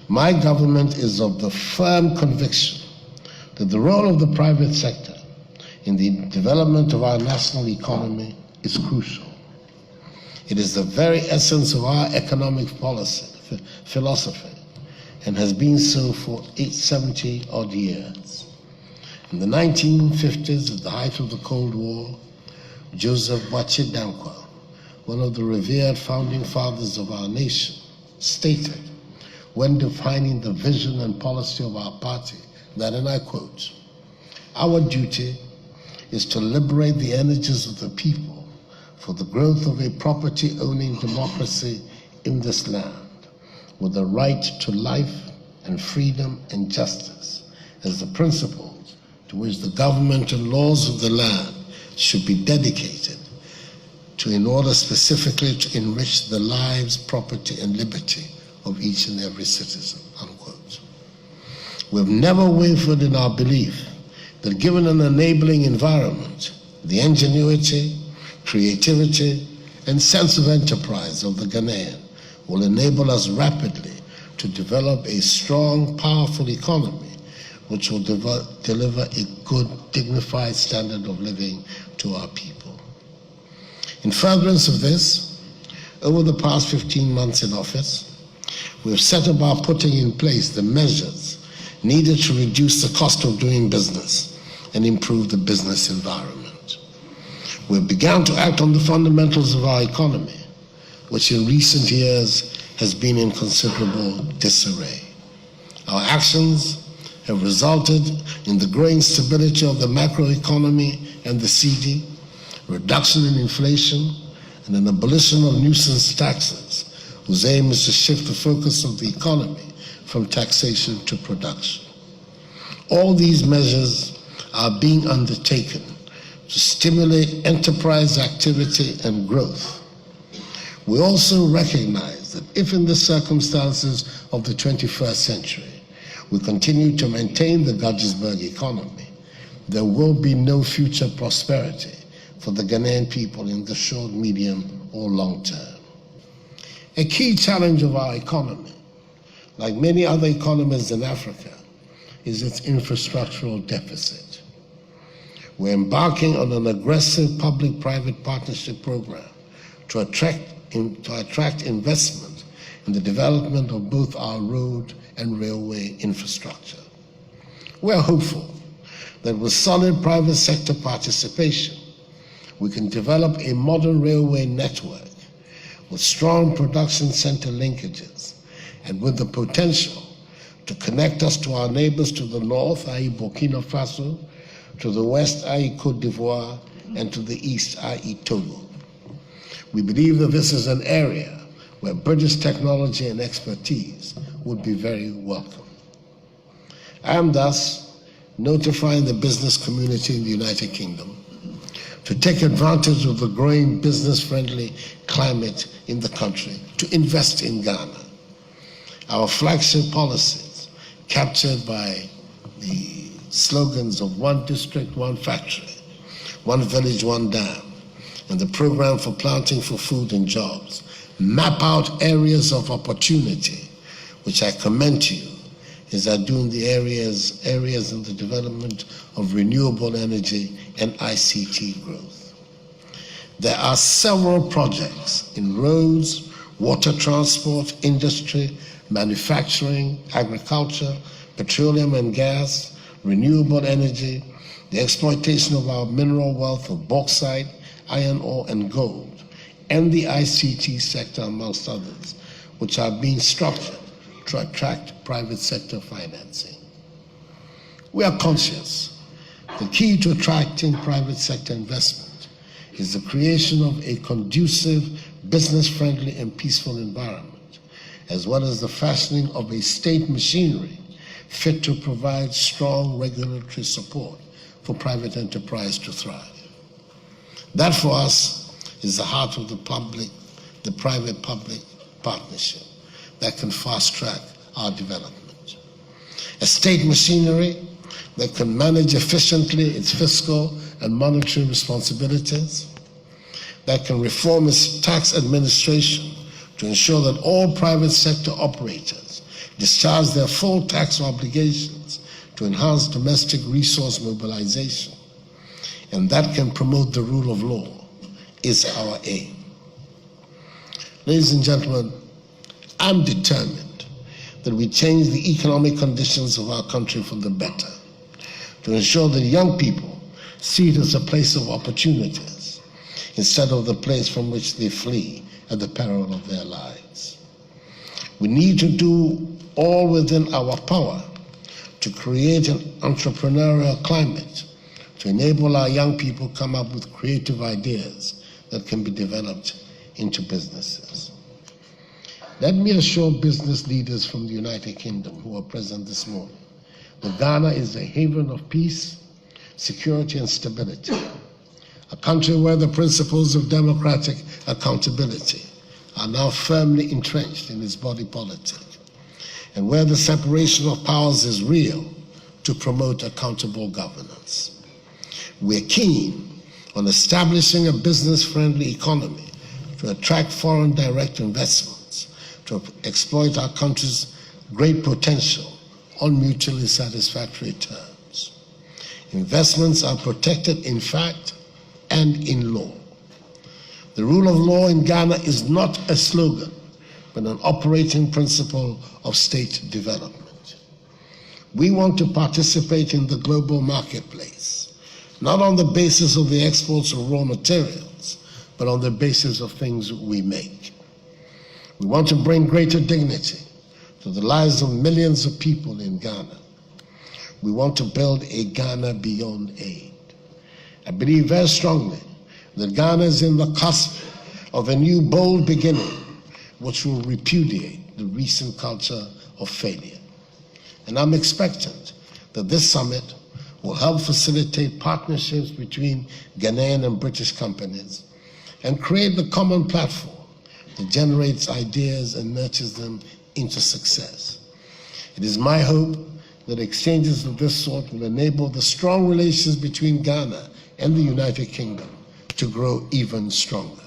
my government is of the firm conviction that the role of the private sector in the development of our national economy is crucial. It is the very essence of our economic policy, philosophy, and has been so for 70-odd years. In the 1950s, at the height of the Cold War, Joseph Boachier Dankwa, one of the revered founding fathers of our nation, stated, when defining the vision and policy of our party, that, and I quote, "Our duty is to liberate the energies of the people for the growth of a property-owning democracy in this land, with the right to life and freedom and justice as the principles to which the government and laws of the land should be dedicated to, in order specifically to enrich the lives, property, and liberty of each and every citizen," unquote. We've never wavered in our belief that given an enabling environment, the ingenuity, creativity, and sense of enterprise of the Ghanaian will enable us rapidly to develop a strong, powerful economy which will deliver a good, dignified standard of living to our people. In furtherance of this, over the past 15 months in office, we've set about putting in place the measures needed to reduce the cost of doing business and improve the business environment. We've begun to act on the fundamentals of our economy, which in recent years has been in considerable disarray. Our actions have resulted in the growing stability of the macroeconomy and the cedi, reduction in inflation, and an abolition of nuisance taxes, whose aim is to shift the focus of the economy from taxation to production. All these measures are being undertaken to stimulate enterprise activity and growth. We also recognize that if in the circumstances of the 21st century we continue to maintain the Gettysburg economy, there will be no future prosperity for the Ghanaian people in the short, medium, or long term. A key challenge of our economy, like many other economies in Africa, is its infrastructural deficit. We're embarking on an aggressive public-private partnership program to attract investment in the development of both our road and railway infrastructure. We're hopeful that with solid private sector participation, we can develop a modern railway network with strong production center linkages and with the potential to connect us to our neighbors to the north, i.e. Burkina Faso, to the west, i.e. Côte d'Ivoire, and to the east, i.e. Togo. We believe that this is an area where British technology and expertise would be very welcome. I am thus notifying the business community in the United Kingdom to take advantage of the growing business-friendly climate in the country to invest in Ghana. Our flagship policies, captured by the slogans of one district, one factory, one village, one dam, and the program for planting for food and jobs, map out areas of opportunity, which I commend to you, is that doing the areas in the development of renewable energy and ICT growth. There are several projects in roads, water transport, industry, manufacturing, agriculture, petroleum and gas, renewable energy, the exploitation of our mineral wealth of bauxite, iron ore, and gold, and the ICT sector, amongst others, which are being structured to attract private sector financing. We are conscious the key to attracting private sector investment is the creation of a conducive, business-friendly, and peaceful environment, as well as the fashioning of a state machinery fit to provide strong regulatory support for private enterprise to thrive. That for us is the heart of the private-public partnership that can fast-track our development. A state machinery that can manage efficiently its fiscal and monetary responsibilities, that can reform its tax administration to ensure that all private sector operators discharge their full tax obligations to enhance domestic resource mobilization, and that can promote the rule of law, is our aim. Ladies and gentlemen, I'm determined that we change the economic conditions of our country for the better, to ensure that young people see it as a place of opportunities instead of the place from which they flee at the peril of their lives. We need to do all within our power to create an entrepreneurial climate to enable our young people come up with creative ideas that can be developed into businesses. Let me assure business leaders from the United Kingdom who are present this morning that Ghana is a haven of peace, security, and stability, a country where the principles of democratic accountability are now firmly entrenched in its body politic, and where the separation of powers is real to promote accountable governance. We're keen on establishing a business-friendly economy to attract foreign direct investments, to exploit our country's great potential on mutually satisfactory terms. Investments are protected in fact and in law. The rule of law in Ghana is not a slogan, but an operating principle of state development. We want to participate in the global marketplace, not on the basis of the exports of raw materials, but on the basis of things we make. We want to bring greater dignity to the lives of millions of people in Ghana. We want to build a Ghana beyond aid. I believe very strongly that Ghana is in the cusp of a new bold beginning which will repudiate the recent culture of failure. And I'm expectant that this summit will help facilitate partnerships between Ghanaian and British companies and create the common platform that generates ideas and nurtures them into success. It is my hope that exchanges of this sort will enable the strong relations between Ghana and the United Kingdom to grow even stronger.